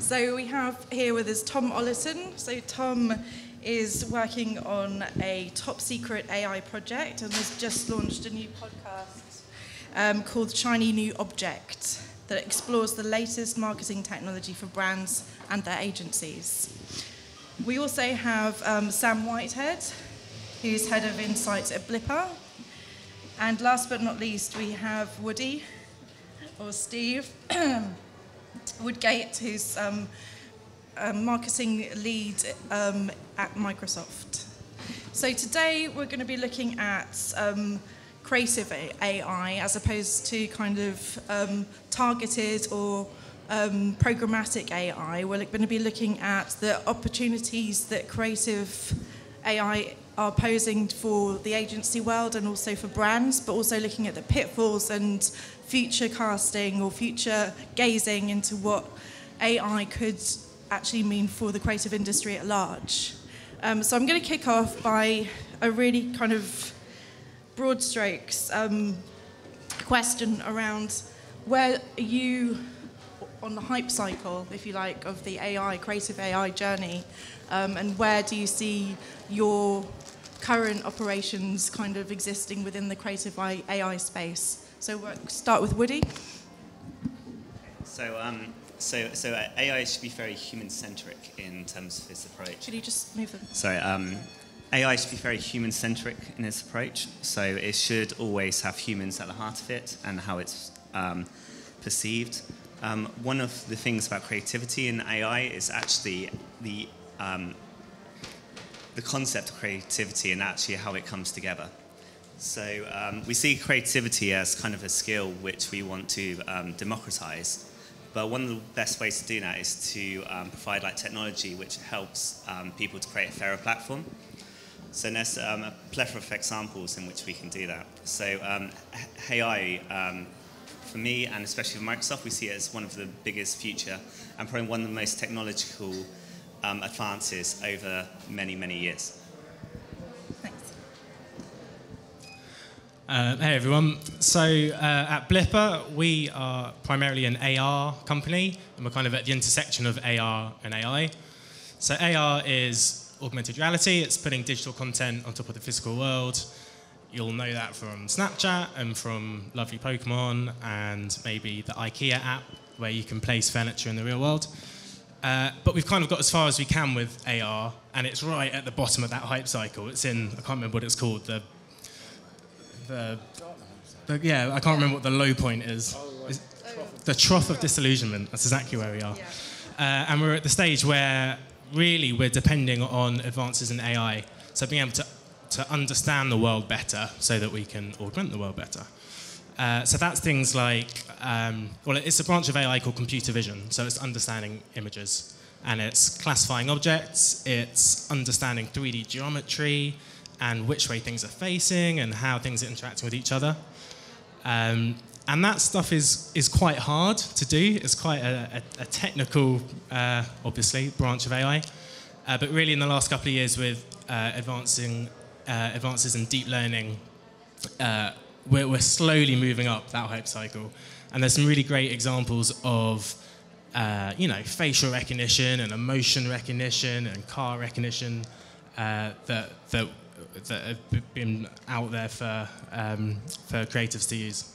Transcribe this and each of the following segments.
So we have here with us Tom Ollerton. So Tom is working on a top secret AI project and has just launched a new podcast called Shiny New Object that explores the latest marketing technology for brands and their agencies. We also have Sam Whitehead, who's head of insights at Blipper. And last but not least, we have Woody, or Steve, Woodgate, who's a marketing lead at Microsoft. So today we're going to be looking at creative AI as opposed to kind of targeted or programmatic AI. We're going to be looking at the opportunities that creative AI are posing for the agency world and also for brands, but also looking at the pitfalls and future casting or future gazing into what AI could actually mean for the creative industry at large. So I'm going to kick off by a really kind of broad strokes question around where are you on the hype cycle, if you like, of the AI, creative AI journey, and where do you see your current operations kind of existing within the creative AI space? So we'll start with Woody. So AI should be very human-centric in terms of its approach. Could you just move them? Sorry, AI should be very human-centric in its approach. So it should always have humans at the heart of it and how it's perceived. One of the things about creativity in AI is actually the concept of creativity and actually how it comes together. So we see creativity as kind of a skill which we want to democratize. But one of the best ways to do that is to provide like technology which helps people to create a fairer platform. So there's a plethora of examples in which we can do that. So AI, for me and especially for Microsoft, we see it as one of the biggest future and probably one of the most technological advances over many, many years. Thanks. Hey everyone. So at Blipper, we are primarily an AR company, and we're kind of at the intersection of AR and AI. So AR is augmented reality. It's putting digital content on top of the physical world. You'll know that from Snapchat and from lovely Pokemon and maybe the IKEA app where you can place furniture in the real world. But we've kind of got as far as we can with AR, and it's right at the bottom of that hype cycle. It's in, I can't remember what it's called, yeah, I can't remember what the low point is. The trough of disillusionment, that's exactly where we are. And we're at the stage where really we're depending on advances in AI, so being able to understand the world better so that we can augment the world better. So that's things like, well, it's a branch of AI called computer vision. So it's understanding images, and it's classifying objects, it's understanding 3D geometry and which way things are facing and how things are interacting with each other. And that stuff is quite hard to do. It's quite a technical, obviously, branch of AI. But really in the last couple of years with advances in deep learning, we're slowly moving up that hype cycle. And there's some really great examples of facial recognition and emotion recognition and car recognition that have been out there for creatives to use.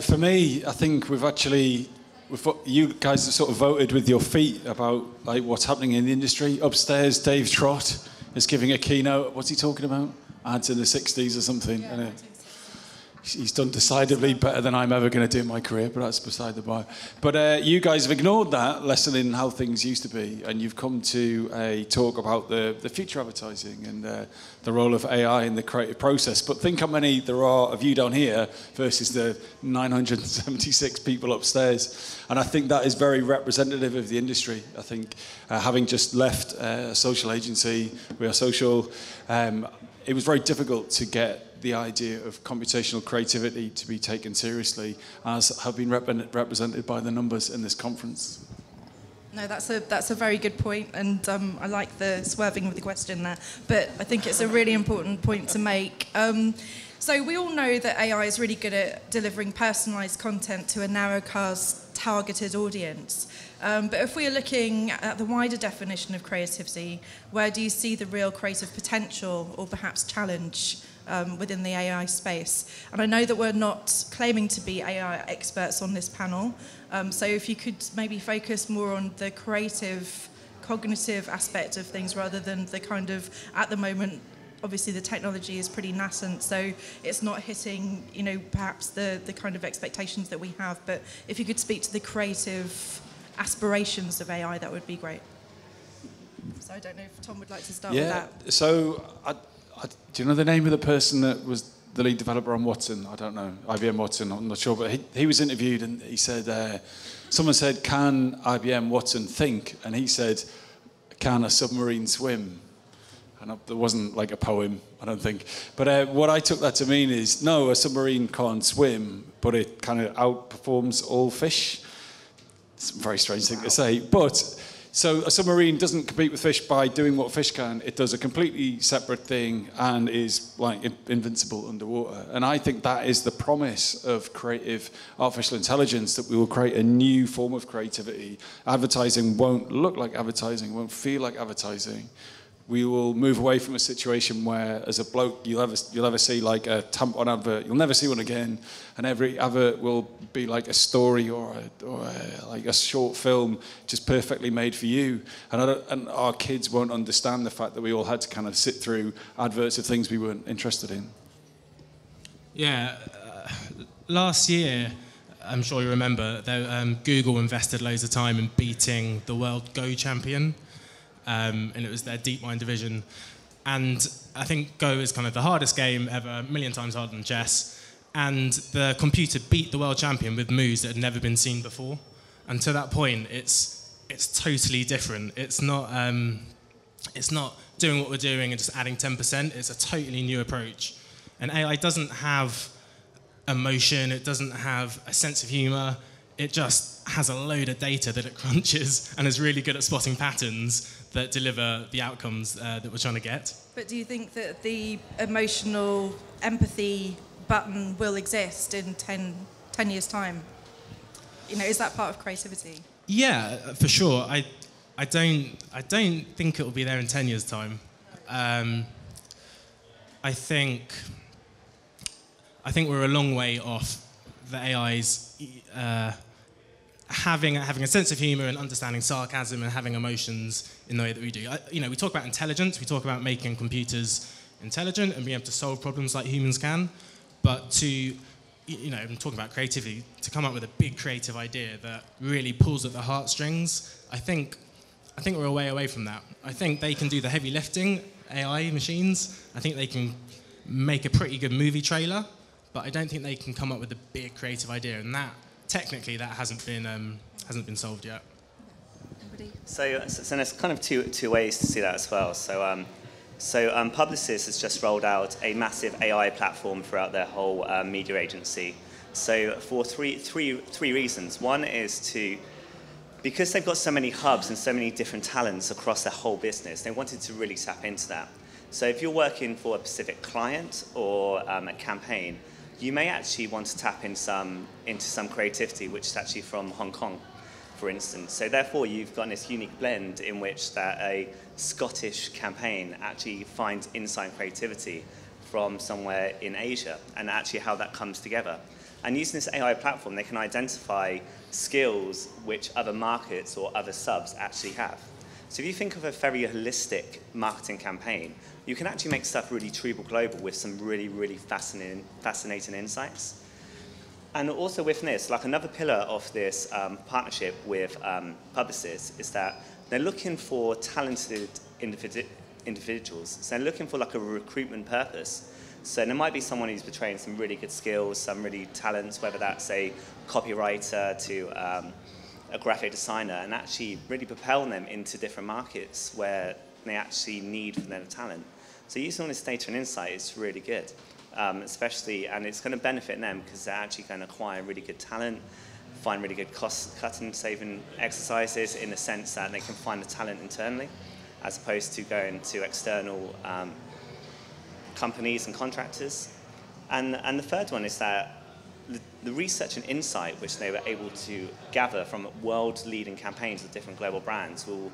For me, I think you guys have sort of voted with your feet about like what's happening in the industry. Upstairs, Dave Trott is giving a keynote. What's he talking about? Ads in the 60s or something. Yeah, he's done decidedly better than I'm ever going to do in my career, but that's beside the by. But you guys have ignored that lesson in how things used to be, and you've come to a talk about the future advertising and the role of AI in the creative process. But think how many there are of you down here versus the 976 people upstairs. And I think that is very representative of the industry. I think having just left a social agency, we are social, it was very difficult to get the idea of computational creativity to be taken seriously, as have been represented by the numbers in this conference. No, that's a very good point, and I like the swerving of the question there. But I think it's a really important point to make. So we all know that AI is really good at delivering personalised content to a narrow cast, targeted audience. But if we are looking at the wider definition of creativity, where do you see the real creative potential or perhaps challenge within the AI space? And I know that we're not claiming to be AI experts on this panel, so if you could maybe focus more on the creative, cognitive aspect of things rather than the kind of, at the moment, obviously the technology is pretty nascent, so it's not hitting, perhaps the kind of expectations that we have. But if you could speak to the creative aspirations of AI, that would be great. So I don't know if Tom would like to start with that. Yeah, so do you know the name of the person that was the lead developer on Watson? I don't know, IBM Watson, I'm not sure, but he was interviewed and he said, someone said, can IBM Watson think? And he said, can a submarine swim? And there wasn't like a poem, I don't think. But what I took that to mean is, no, a submarine can't swim, but it kind of outperforms all fish. It's a very strange thing to say. But, so a submarine doesn't compete with fish by doing what fish can. It does a completely separate thing and is like invincible underwater. And I think that is the promise of creative artificial intelligence, that we will create a new form of creativity. Advertising won't look like advertising, won't feel like advertising. We will move away from a situation where, as a bloke, you'll ever see like a tampon advert. You'll never see one again, and every advert will be like a story or like a short film, just perfectly made for you. And our kids won't understand the fact that we all had to kind of sit through adverts of things we weren't interested in. Yeah, last year, I'm sure you remember, Google invested loads of time in beating the world Go champion. And it was their DeepMind division. And I think Go is kind of the hardest game ever, a million times harder than chess. And the computer beat the world champion with moves that had never been seen before. And to that point, it's totally different. It's not doing what we're doing and just adding 10%. It's a totally new approach. And AI doesn't have emotion. It doesn't have a sense of humor. It just has a load of data that it crunches and is really good at spotting patterns that deliver the outcomes that we're trying to get. But do you think that the emotional empathy button will exist in 10 years' time? Is that part of creativity? Yeah, for sure. I don't think it will be there in 10 years' time. I think we're a long way off the AI's having a sense of humour and understanding sarcasm and having emotions in the way that we do. We talk about intelligence, we talk about making computers intelligent and being able to solve problems like humans can, but to, I'm talking about creativity, to come up with a big creative idea that really pulls at the heartstrings, I think we're a way away from that. I think they can do the heavy lifting, AI machines. I think they can make a pretty good movie trailer, but I don't think they can come up with a big creative idea, and that technically that hasn't been solved yet. So there's kind of two ways to see that as well. So Publicis has just rolled out a massive AI platform throughout their whole media agency. So for three reasons. One is because they've got so many hubs and so many different talents across their whole business, they wanted to really tap into that. So if you're working for a specific client or a campaign, you may actually want to tap into some creativity, which is actually from Hong Kong, for instance. So therefore, you've got this unique blend in which that a Scottish campaign actually finds insight and creativity from somewhere in Asia, and actually how that comes together. And using this AI platform, they can identify skills which other markets or other subs actually have. So if you think of a very holistic marketing campaign, you can actually make stuff really true global with some really, really fascinating insights. And also with this, like another pillar of this partnership with Publicis is that they're looking for talented individuals. So they're looking for like a recruitment purpose. So there might be someone who's betraying some really good skills, some really talents, whether that's a copywriter to a graphic designer, and actually really propel them into different markets where they actually need for their talent. So using all this data and insight is really good, especially, and it's going to benefit them because they're actually going to acquire really good talent, find really good cost-cutting, saving exercises in the sense that they can find the talent internally, as opposed to going to external companies and contractors. And the third one is that the research and insight which they were able to gather from world-leading campaigns of different global brands will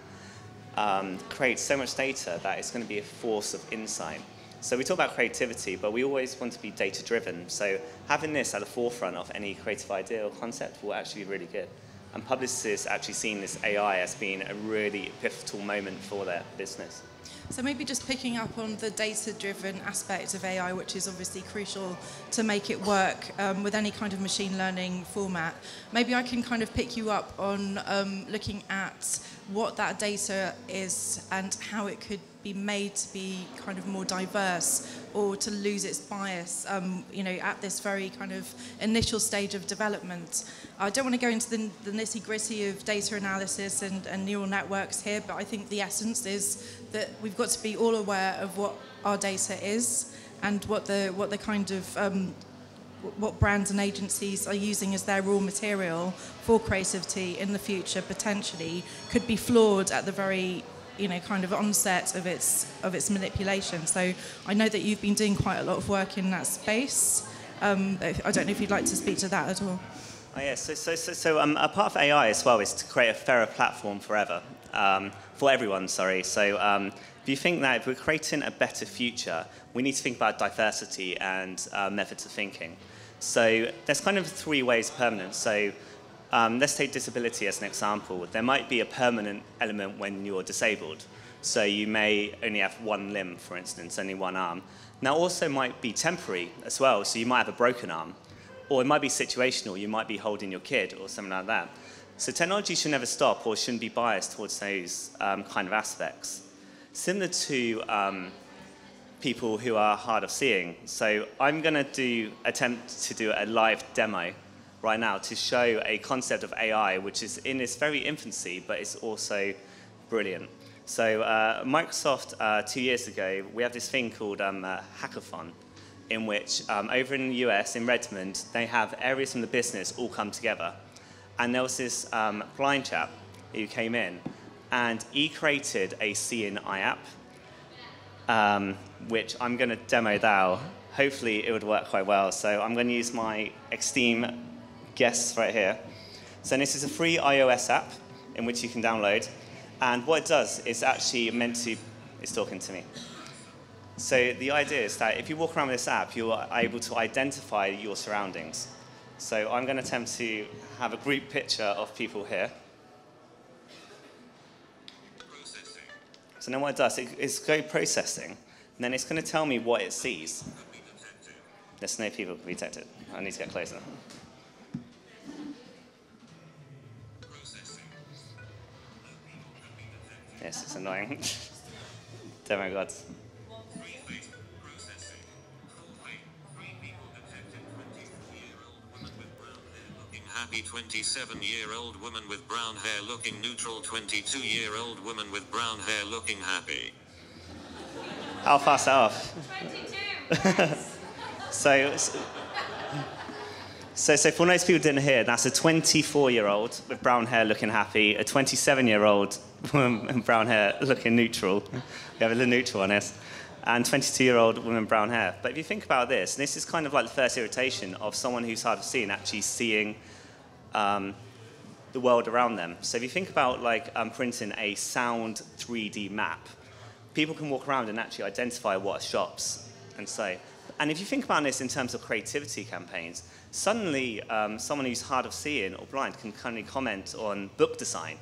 create so much data that it's going to be a force of insight. So we talk about creativity, but we always want to be data-driven. So having this at the forefront of any creative idea or concept will actually be really good. And publicists actually seeing this AI as being a really pivotal moment for their business. So maybe just picking up on the data-driven aspect of AI, which is obviously crucial to make it work with any kind of machine learning format. Maybe I can kind of pick you up on looking at what that data is and how it could be made to be kind of more diverse or to lose its bias, at this very kind of initial stage of development. I don't want to go into the nitty-gritty of data analysis and neural networks here, but I think the essence is that we've got to be all aware of what our data is and what the kind of what brands and agencies are using as their raw material for creativity in the future potentially could be flawed at the very kind of onset of its manipulation. So I know that you've been doing quite a lot of work in that space. I don't know if you'd like to speak to that at all. Oh, yes. So a part of AI as well is to create a fairer platform for everyone. Sorry. So if you think that if we're creating a better future, we need to think about diversity and methods of thinking. So there's kind of three ways of permanence. So let's take disability as an example. There might be a permanent element when you're disabled. So you may only have one limb, for instance, only one arm. Now also might be temporary as well. So you might have a broken arm. Or it might be situational. You might be holding your kid or something like that. So technology should never stop or shouldn't be biased towards those kind of aspects. Similar to people who are hard of seeing. So I'm going to attempt to do a live demo right now to show a concept of AI which is in its very infancy, but it's also brilliant. So Microsoft, 2 years ago, we have this thing called Hackathon, in which over in the US, in Redmond, they have areas from the business all come together. And there was this blind chap who came in, and he created a Seeing Eye app, which I'm going to demo now. Hopefully it would work quite well. So I'm going to use my esteemed guests right here. So this is a free iOS app in which you can download. And what it does is actually meant to, it's talking to me. So the idea is that if you walk around with this app, you are able to identify your surroundings. So I'm going to attempt to have a group picture of people here. Processing. So then what it does, it's go processing, and then it's going to tell me what it sees. There's no people can be detected. I need to get closer. Yes, it's annoying. Demo gods. Happy 27-year-old woman with brown hair looking neutral, 22-year-old woman with brown hair looking happy. How fast off? 22. So for most people didn't hear, that's a 24-year-old with brown hair looking happy, a 27-year-old woman with brown hair looking neutral. We have a little neutral on this. And 22-year-old woman with brown hair. But if you think about this is kind of like the first irritation of someone who's hard of seeing actually seeing the world around them. So if you think about like printing a sound 3D map, people can walk around and actually identify what are shops and say. And if you think about this in terms of creativity campaigns, suddenly someone who's hard of seeing or blind can kind of comment on book design,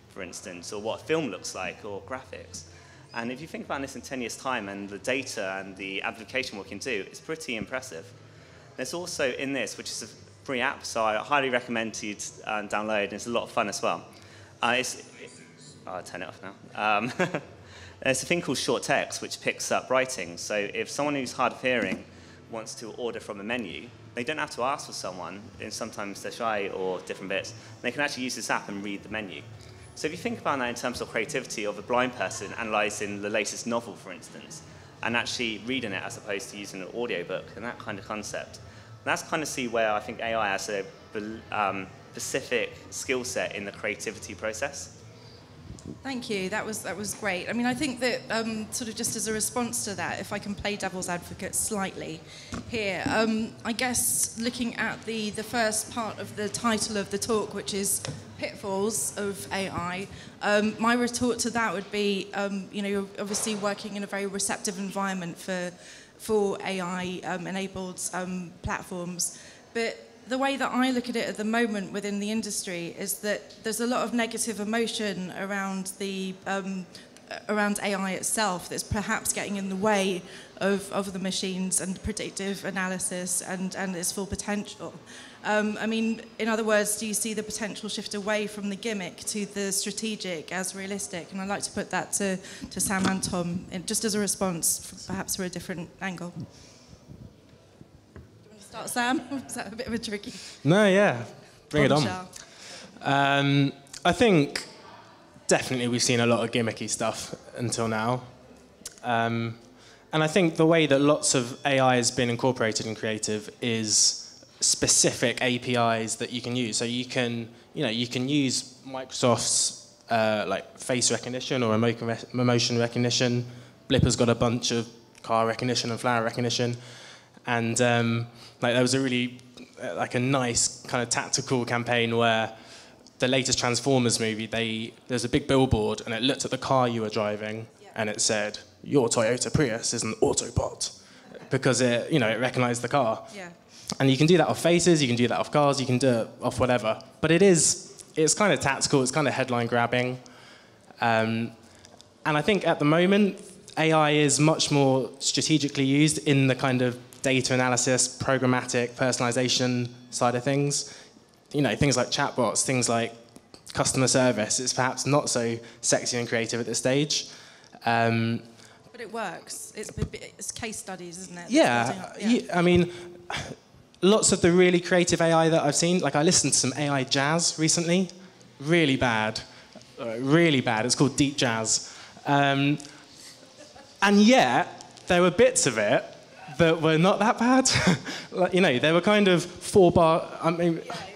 for instance, or what a film looks like, or graphics. And if you think about this in 10 years' time and the data and the application we can do, it's pretty impressive. There's also in this, which is a free app, so I highly recommend you download, and it's a lot of fun as well. I'll turn it off now. There's a thing called short text, which picks up writing. So if someone who's hard of hearing wants to order from a menu, they don't have to ask for someone, and sometimes they're shy or different bits. They can actually use this app and read the menu. So if you think about that in terms of creativity of a blind person analysing the latest novel, for instance, and actually reading it as opposed to using an audiobook and that kind of concept, that's kind of see where I think AI has a specific skill set in the creativity process. Thank you. That was great. I mean, I think that sort of just as a response to that, if I can play devil's advocate slightly here, I guess looking at the first part of the title of the talk, which is Pitfalls of AI, my retort to that would be, you're obviously working in a very receptive environment for AI-enabled platforms, but the way that I look at it at the moment within the industry is that there's a lot of negative emotion around around AI itself that's perhaps getting in the way of the machines and predictive analysis and its full potential. I mean, in other words, do you see the potential shift away from the gimmick to the strategic as realistic? And I'd like to put that to Sam and Tom, just as a response, perhaps for a different angle. Start, Sam? Is that a bit of a tricky? No, yeah. Bring it on. Bombshell. I think definitely we've seen a lot of gimmicky stuff until now. And I think the way that lots of AI has been incorporated in creative is specific APIs that you can use. So you can use Microsoft's like face recognition or emotion recognition. Blipper's got a bunch of car recognition and flower recognition. And there was a really a nice kind of tactical campaign where the latest Transformers movie, there's a big billboard and it looked at the car you were driving and it said, "Your Toyota Prius is an Autobot," because it recognised the car. Yeah. And you can do that off faces, you can do that off cars, you can do it off whatever. But it's kind of tactical, it's kind of headline grabbing. And I think at the moment, AI is much more strategically used in the kind of data analysis, programmatic, personalization side of things. Things like chatbots, things like customer service. It's perhaps not so sexy and creative at this stage. But it works. It's case studies, isn't it? Yeah. I mean, lots of the really creative AI that I've seen, I listened to some AI jazz recently. Really bad. Really bad. It's called deep jazz. And yet, there were bits of it that were not that bad. They were kind of 4-bar,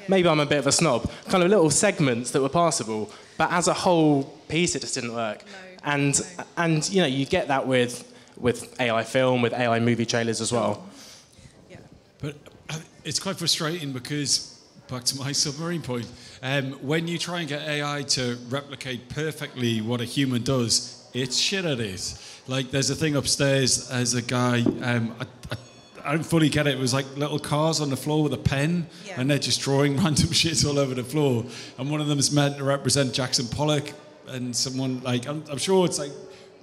maybe I'm a bit of a snob, kind of little segments that were passable, but as a whole piece, it just didn't work. No, and you get that with AI film, with AI movie trailers as well. Yeah. But it's quite frustrating because, back to my submarine point, when you try and get AI to replicate perfectly what a human does, it's shit at it. There's a thing upstairs as a guy, I don't fully get it. It was like little cars on the floor with a pen, and they're just drawing random shit all over the floor. And one of them is meant to represent Jackson Pollock, and someone I'm sure it's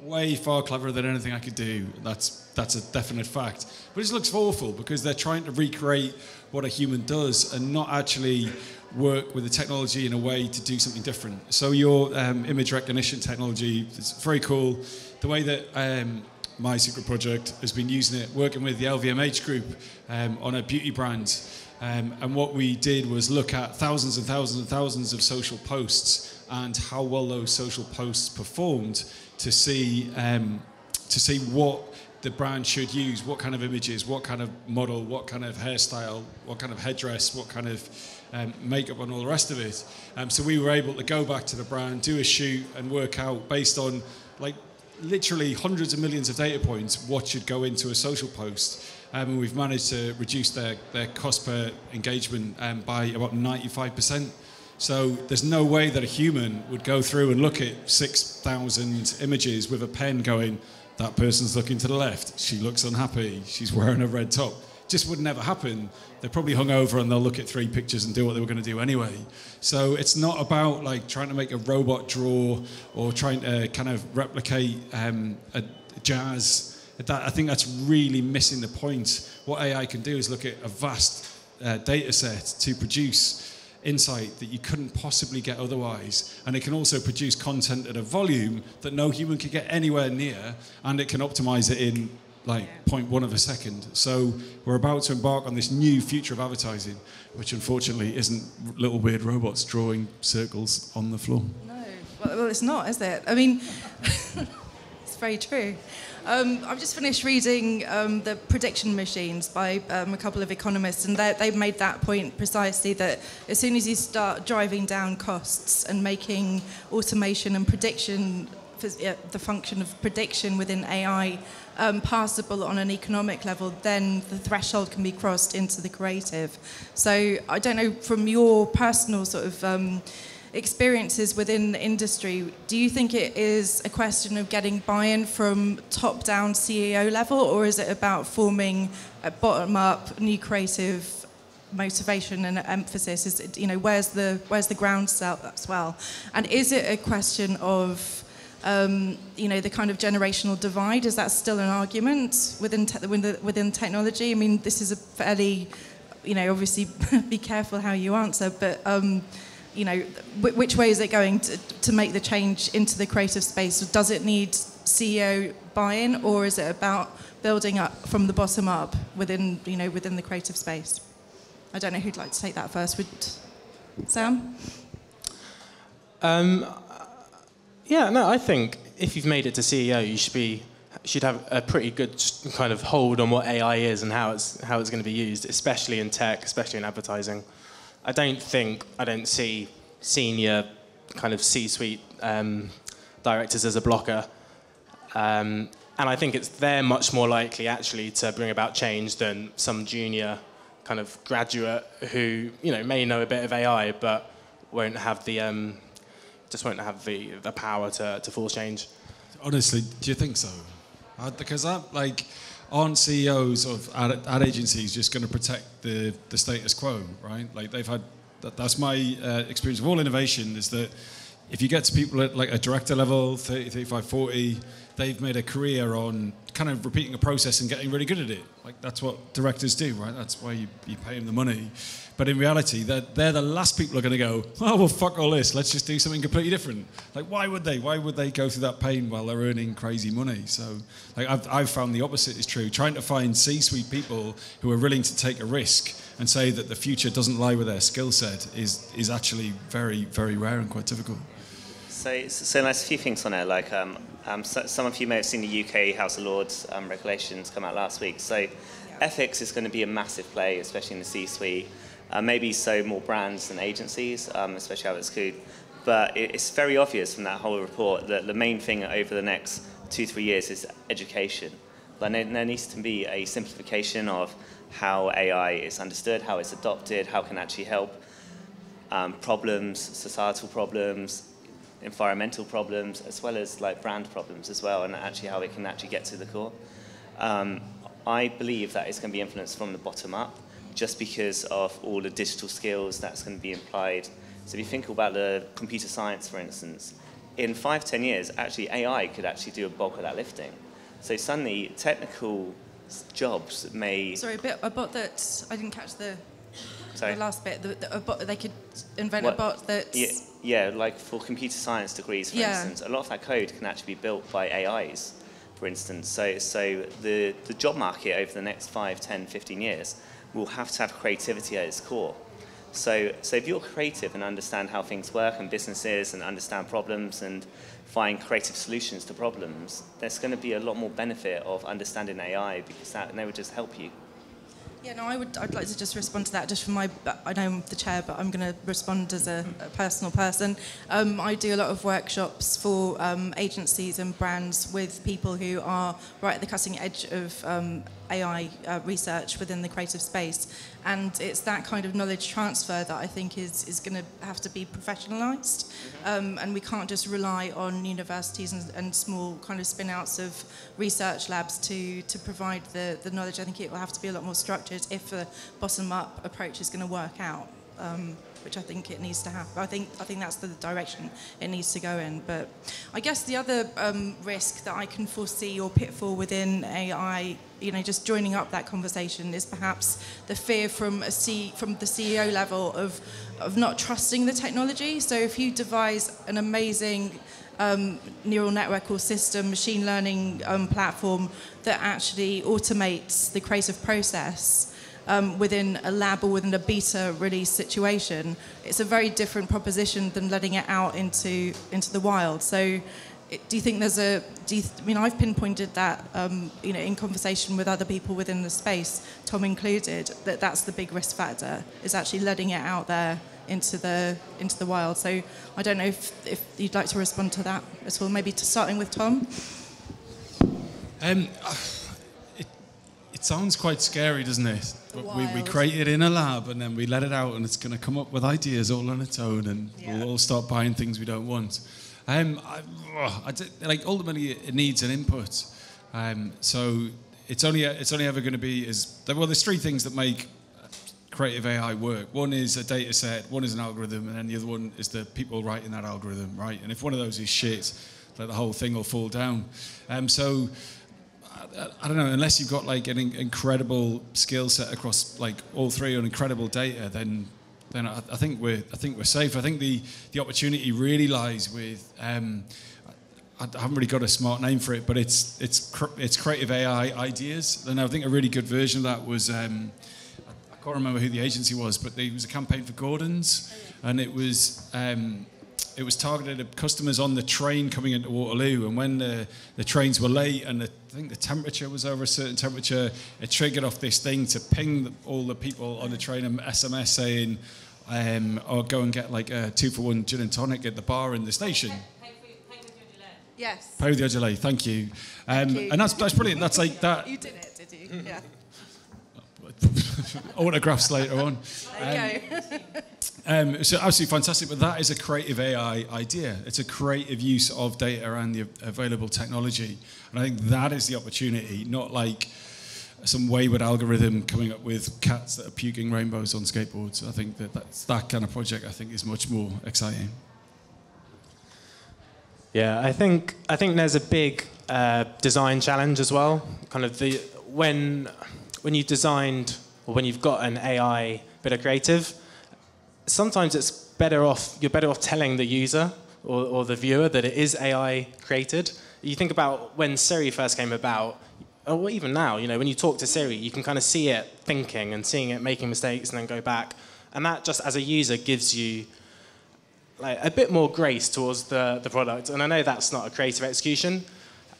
way far cleverer than anything I could do. That's a definite fact. But it just looks awful because they're trying to recreate what a human does and not actually work with the technology in a way to do something different. So your image recognition technology is very cool. The way that my secret project has been using it, working with the LVMH group on a beauty brand. And what we did was look at thousands and thousands and thousands of social posts and how well those social posts performed to see what the brand should use, what kind of images, what kind of model, what kind of hairstyle, what kind of headdress, what kind of makeup and all the rest of it. So we were able to go back to the brand, do a shoot and work out based on literally hundreds of millions of data points what should go into a social post. And we've managed to reduce their cost per engagement by about 95%. So there's no way that a human would go through and look at 6,000 images with a pen going, that person's looking to the left, she looks unhappy, she's wearing a red top. Just would never happen. They're probably hungover and they'll look at 3 pictures and do what they were going to do anyway. So it's not about trying to make a robot draw or trying to kind of replicate a jazz. I think that's really missing the point. What AI can do is look at a vast data set to produce insight that you couldn't possibly get otherwise. And it can also produce content at a volume that no human could get anywhere near, and it can optimize it in 0.1 of a second. So we're about to embark on this new future of advertising, which unfortunately isn't little weird robots drawing circles on the floor. No, well it's not, is it? I mean, it's very true. I've just finished reading The Prediction Machines by a couple of economists, and they've made that point precisely, that as soon as you start driving down costs and making automation and prediction, the function of prediction within AI, passable on an economic level, then the threshold can be crossed into the creative. So I don't know, from your personal sort of experiences within the industry, do you think it is a question of getting buy-in from top-down CEO level, or is it about forming a bottom-up new creative motivation and emphasis? Is it, where's the groundswell as well? And is it a question of the kind of generational divide? Is that still an argument within technology? I mean, this is a fairly, obviously be careful how you answer, but which way is it going to make the change into the creative space? Does it need CEO buy-in, or is it about building up from the bottom up within the creative space? I don't know who'd like to take that first. Would Sam? I think if you've made it to CEO, you should have a pretty good kind of hold on what AI is and how it's going to be used, especially in tech, especially in advertising. I don't see senior kind of C-suite directors as a blocker. And I think they're much more likely actually to bring about change than some junior kind of graduate who, may know a bit of AI but won't have the power to force change. Honestly, do you think so? Because aren't CEOs of ad agencies just going to protect the status quo, right? Like they've had, that's my experience of all innovation, is that if you get to people at like a director level, 30, 35, 40, they've made a career on kind of repeating a process and getting really good at it. Like that's what directors do, right? That's why you pay them the money. But in reality, they're the last people who are going to go, oh, well, fuck all this. Let's just do something completely different. Like, why would they? Why would they go through that pain while they're earning crazy money? So, like, I've found the opposite is true. Trying to find C-suite people who are willing to take a risk and say that the future doesn't lie with their skill set is actually very, very rare and quite difficult. So there's a few things on there. Like, some of you may have seen the UK House of Lords regulations come out last week. So ethics is going to be a massive play, especially in the C-suite. Maybe so more brands than agencies, especially how it's good. But it's very obvious from that whole report that the main thing over the next 2-3 years is education. Like there needs to be a simplification of how AI is understood, how it's adopted, how it can actually help problems, societal problems, environmental problems, as well as like brand problems as well, and actually how it can actually get to the core. I believe that it's going to be influenced from the bottom up, just because of all the digital skills that's going to be implied. So if you think about the computer science, for instance, in 5-10 years, actually AI could actually do a bulk of that lifting. So suddenly, technical jobs may... Sorry, a bot that... I didn't catch the last bit. A bot that they could invent a bot that... Yeah, like for computer science degrees, for instance, a lot of that code can actually be built by AIs, for instance. So the job market over the next 5, 10, 15 years will have to have creativity at its core. So if you're creative and understand how things work and businesses and understand problems and find creative solutions to problems, there's going to be a lot more benefit of understanding AI, because that would just help you. Yeah, no, I'd like to just respond to that just from I know I'm the chair, but I'm going to respond as a personal person. I do a lot of workshops for agencies and brands with people who are right at the cutting edge of AI research within the creative space. And it's that kind of knowledge transfer that I think is going to have to be professionalised. And we can't just rely on universities and small kind of spin-outs of research labs to provide the knowledge. I think it will have to be a lot more structured if the bottom-up approach is going to work out, which I think it needs to happen. I think that's the direction it needs to go in. But I guess the other risk that I can foresee, or pitfall within AI, just joining up that conversation, is perhaps the fear from the CEO level of not trusting the technology. So if you devise an amazing neural network or system, machine learning platform that actually automates the creative process within a lab or within a beta release situation, it's a very different proposition than letting it out into the wild. So do you think there's I mean, I've pinpointed that, in conversation with other people within the space, Tom included, that's the big risk factor, is actually letting it out there into the wild. So I don't know if you'd like to respond to that at all, maybe starting with Tom. It sounds quite scary, doesn't it? We create it in a lab and then we let it out and it's going to come up with ideas all on its own and we'll all start buying things we don't want. Ultimately it needs an input. So it's only ever going to be there's three things that make creative AI work. One is a data set, one is an algorithm, and then the other one is the people writing that algorithm, right? And if one of those is shit, like the whole thing will fall down. So I don't know, unless you've got like an incredible skill set across like all three on incredible data, then I think we're safe. I think the opportunity really lies with I haven't really got a smart name for it, but it's creative AI ideas. And I think a really good version of that was I can't remember who the agency was, but there was a campaign for Gordon's, and it was targeted at customers on the train coming into Waterloo, and when the trains were late and I think the temperature was over a certain temperature, it triggered off this thing to ping all the people on the train an SMS saying, or go and get like a 2-for-1 gin and tonic at the bar in the station. Pay with your delay. Yes. Pay with your delay, thank you. Thank you. And that's brilliant. That's like that. You did it, did you? Yeah. Autographs later on. There you go. So absolutely fantastic, but that is a creative AI idea. It's a creative use of data and the available technology. And I think that is the opportunity, not like some wayward algorithm coming up with cats that are puking rainbows on skateboards. I think that's that kind of project, I think, is much more exciting. Yeah, I think there's a big design challenge as well. Kind of when you've designed or when you've got an AI bit of creative, sometimes you're better off telling the user or the viewer that it is AI created. You think about when Siri first came about, or even now, when you talk to Siri, you can kind of see it thinking and seeing it making mistakes and then go back. And that just as a user gives you like a bit more grace towards the product. And I know that's not a creative execution,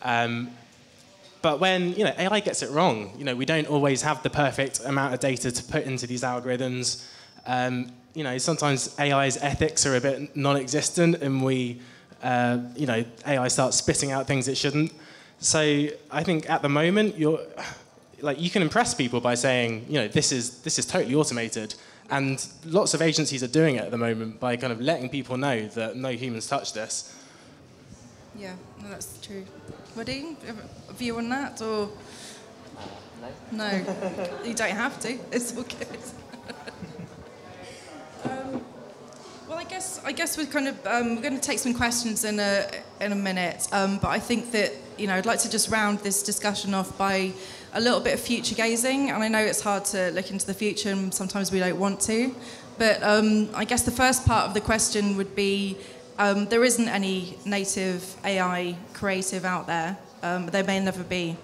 but when AI gets it wrong, we don't always have the perfect amount of data to put into these algorithms. Sometimes AI's ethics are a bit non-existent, and AI starts spitting out things it shouldn't. So I think at the moment you can impress people by saying this is totally automated, and lots of agencies are doing it at the moment by kind of letting people know that no humans touch this. Yeah, no, that's true. Woody, a view on that, or no? You don't have to. It's all good. Well, I guess we're kind of we're going to take some questions in a minute, but I think that I'd like to just round this discussion off by a little bit of future gazing. And I know it's hard to look into the future, and sometimes we don't want to. But I guess the first part of the question would be. There isn't any native AI creative out there. There may never be.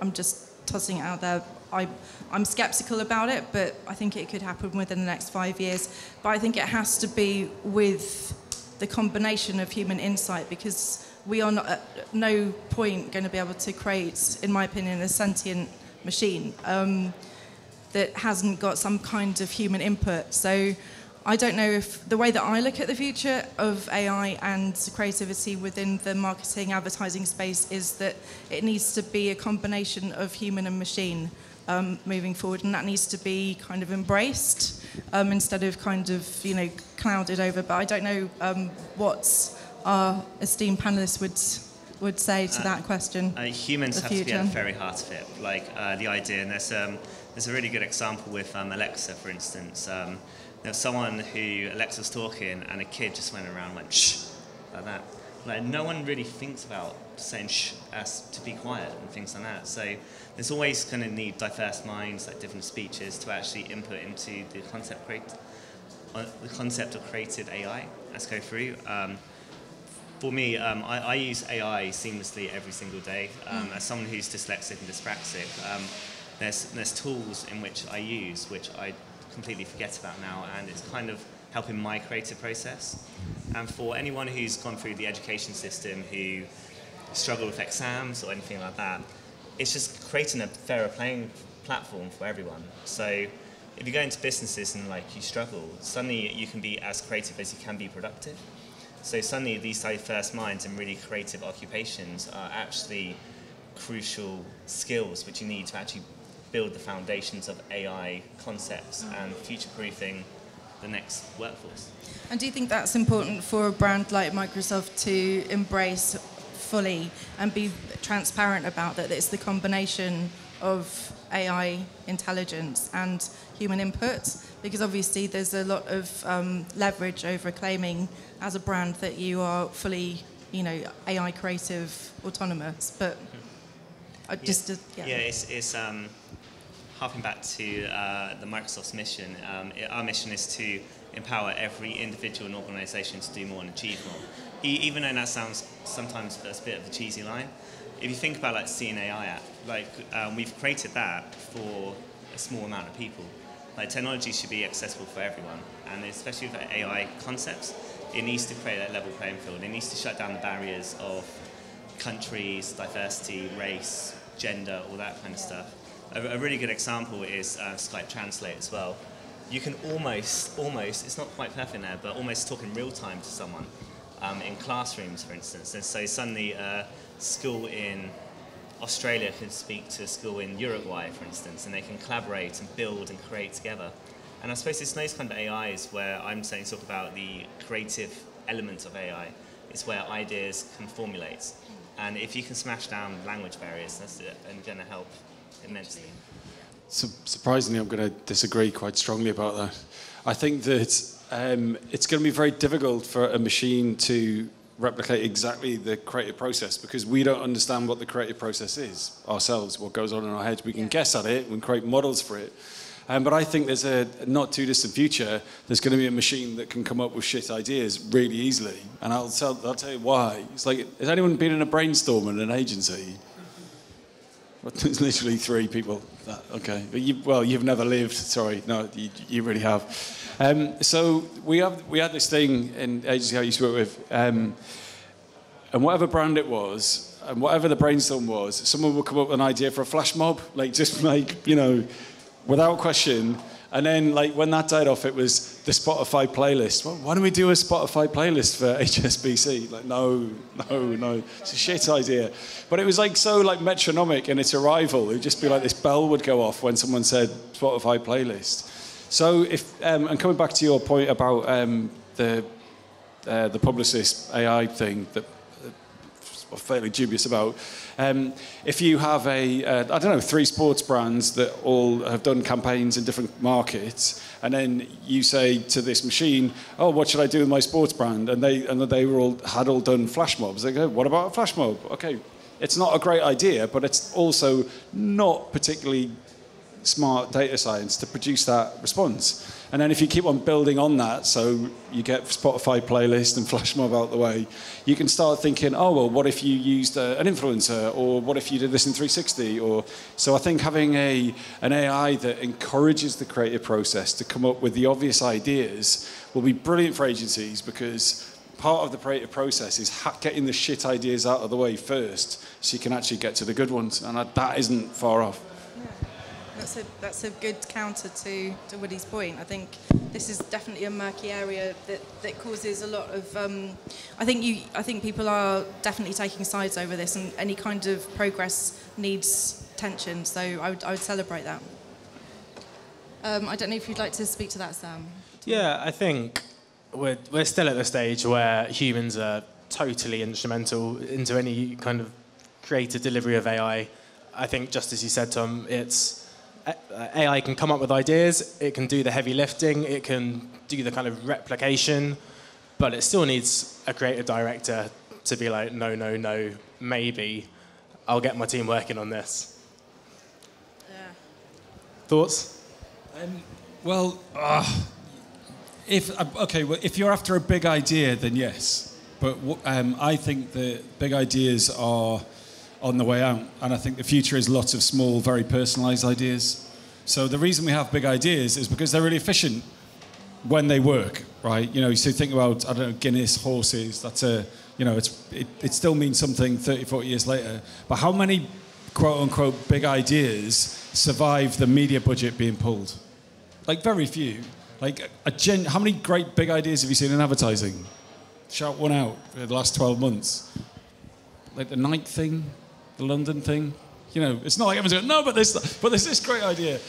I'm just tossing it out there. I'm sceptical about it, but I think it could happen within the next 5 years. But I think it has to be with the combination of human insight, because we are not, at no point going to be able to create, in my opinion, a sentient machine that hasn't got some kind of human input. So I don't know if the way that I look at the future of AI and creativity within the marketing advertising space is that it needs to be a combination of human and machine moving forward, and that needs to be kind of embraced instead of kind of clouded over. But I don't know what our esteemed panelists would say to that question. Humans have to be at the very heart of it, like the idea. And there's a really good example with Alexa, for instance. There was someone who Alexa was talking, and a kid just went around and went shh, like that. Like no one really thinks about saying shh as to be quiet and things like that. So there's always going to need diverse minds, like different speeches, to actually input into the concept of created AI as go through. For me, I use AI seamlessly every single day. As someone who's dyslexic and dyspraxic, there's tools in which I use which I completely forget about now, and it's kind of helping my creative process. And for anyone who's gone through the education system who struggle with exams or anything like that. It's just creating a fairer playing platform for everyone. So if you go into businesses and like you struggle, suddenly you can be as creative as you can be productive. So suddenly these diverse minds and really creative occupations are actually crucial skills which you need to actually build the foundations of AI concepts and future-proofing the next workforce. And do you think that's important for a brand like Microsoft to embrace fully and be transparent about that it's the combination of AI intelligence and human input? Because obviously there's a lot of leverage over claiming as a brand that you are fully, AI creative, autonomous. But it's harping back to the Microsoft's mission. Our mission is to empower every individual and organisation to do more and achieve more. Even though that sounds sometimes a bit of a cheesy line, if you think about like the AI app, we've created that for a small amount of people. Like technology should be accessible for everyone, and especially with AI concepts, it needs to create that level playing field. It needs to shut down the barriers of countries, diversity, race, gender, all that kind of stuff. A really good example is Skype Translate as well. You can almost, it's not quite perfect there, but almost talk in real time to someone in classrooms, for instance. And so suddenly a school in Australia can speak to a school in Uruguay, for instance, and they can collaborate and build and create together. And I suppose it's those kind of AIs where I'm saying talk about the creative element of AI. It's where ideas can formulate. And if you can smash down language barriers, that's going to help immensely. Surprisingly, I'm going to disagree quite strongly about that. I think that it's going to be very difficult for a machine to replicate exactly the creative process because we don't understand what the creative process is ourselves, what goes on in our heads. We can guess at it, we can create models for it. But I think there's a not too distant future, there's going to be a machine that can come up with shit ideas really easily. And I'll tell you why. It's like, has anyone been in a brainstorm in an agency? Well, there's literally 3 people. Okay. But you've never lived. Sorry. No, you really have. So we had this thing in agency I used to work with. And whatever brand it was, and whatever the brainstorm was, someone would come up with an idea for a flash mob, without question. And then, when that died off, it was the Spotify playlist. Well, why don't we do a Spotify playlist for HSBC? No, it's a shit idea. But it was so metronomic in its arrival. It would just be this bell would go off when someone said Spotify playlist. So and coming back to your point about the publicist AI thing that I'm fairly dubious about. If you have 3 sports brands that all have done campaigns in different markets, and then you say to this machine, "Oh, what should I do with my sports brand?" and they had all done flash mobs. They go, "What about a flash mob?" Okay, it's not a great idea, but it's also not particularly smart data science to produce that response. And then if you keep on building on that, so you get Spotify playlist and flash mob out the way, you can start thinking, oh, well, what if you used an influencer? Or what if you did this in 360? So I think having an AI that encourages the creative process to come up with the obvious ideas will be brilliant for agencies, because part of the creative process is getting the shit ideas out of the way first so you can actually get to the good ones. And that isn't far off. That's a good counter to Woody's point. I think this is definitely a murky area that causes a lot of. I think people are definitely taking sides over this, and any kind of progress needs tension. So I would celebrate that. I don't know if you'd like to speak to that, Sam. Yeah, I think we're still at the stage where humans are totally instrumental into any kind of creative delivery of AI. I think, just as you said, Tom, AI can come up with ideas, it can do the heavy lifting, it can do the kind of replication, but it still needs a creative director to be like, no, maybe I'll get my team working on this. Yeah. Thoughts? If you're after a big idea, then yes. But I think the big ideas are on the way out, and I think the future is lots of small, very personalised ideas. So the reason we have big ideas is because they're really efficient when they work, right? So think about, Guinness horses. That's a You know, it still means something 30, 40 years later. But how many quote-unquote big ideas survive the media budget being pulled? Like, very few. Like, how many great big ideas have you seen in advertising? Shout one out for the last 12 months. Like the Nike thing, the London thing. You know, it's not like everyone's going, no, but there's this great idea.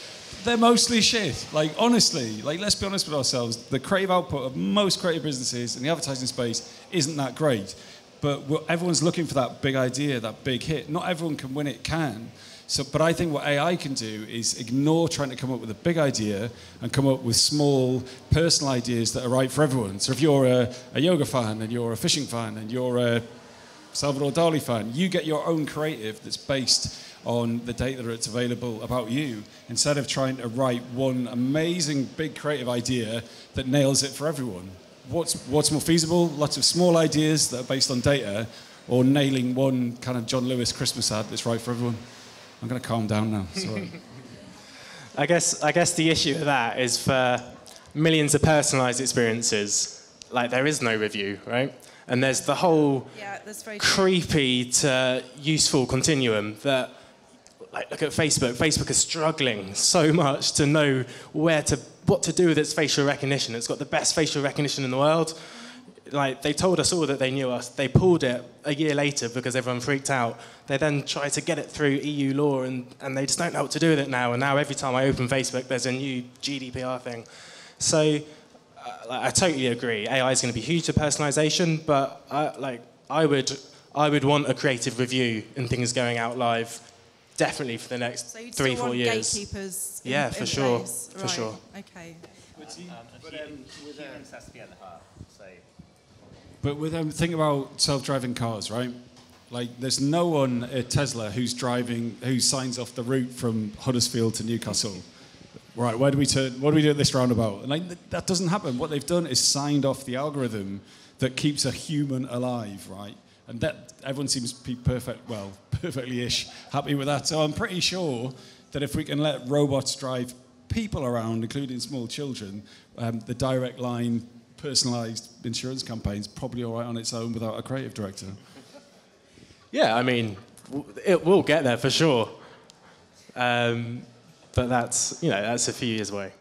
They're mostly shit. Like, honestly, like, let's be honest with ourselves. The creative output of most creative businesses in the advertising space isn't that great. But everyone's looking for that big idea, that big hit. Not everyone can win it, can. So, but I think what AI can do is ignore trying to come up with a big idea and come up with small, personal ideas that are right for everyone. So if you're a yoga fan and you're a fishing fan and you're a Salvador Dali fan, you get your own creative that's based on the data that's available about you, instead of trying to write one amazing big creative idea that nails it for everyone. What's more feasible? Lots of small ideas that are based on data, or nailing one kind of John Lewis Christmas ad that's right for everyone. I'm going to calm down now. Sorry. I guess the issue with that is for millions of personalised experiences, like there is no review, right? And there's the whole creepy to useful continuum that, like, look at Facebook. Facebook is struggling so much to know what to do with its facial recognition. It's got the best facial recognition in the world. Like, they told us all that they knew us. They pulled it a year later because everyone freaked out. They then tried to get it through EU law, and they just don't know what to do with it now. And now every time I open Facebook, there's a new GDPR thing. So I totally agree. AI is going to be huge for personalisation, but I would want a creative review and things going out live, definitely for the next 3-4 years. Gatekeepers yeah, for sure, place. for sure. Okay. Humans has to be at the heart. So. But think about self-driving cars, right? Like, there's no one at Tesla who signs off the route from Huddersfield to Newcastle. Right, where do we turn? What do we do at this roundabout? And like, that doesn't happen. What they've done is signed off the algorithm that keeps a human alive, right? And that everyone seems to be perfectly-ish happy with that. So I'm pretty sure that if we can let robots drive people around, including small children, the direct line, personalised insurance campaign is probably all right on its own without a creative director. Yeah, I mean, it will get there for sure. But that's a few years away.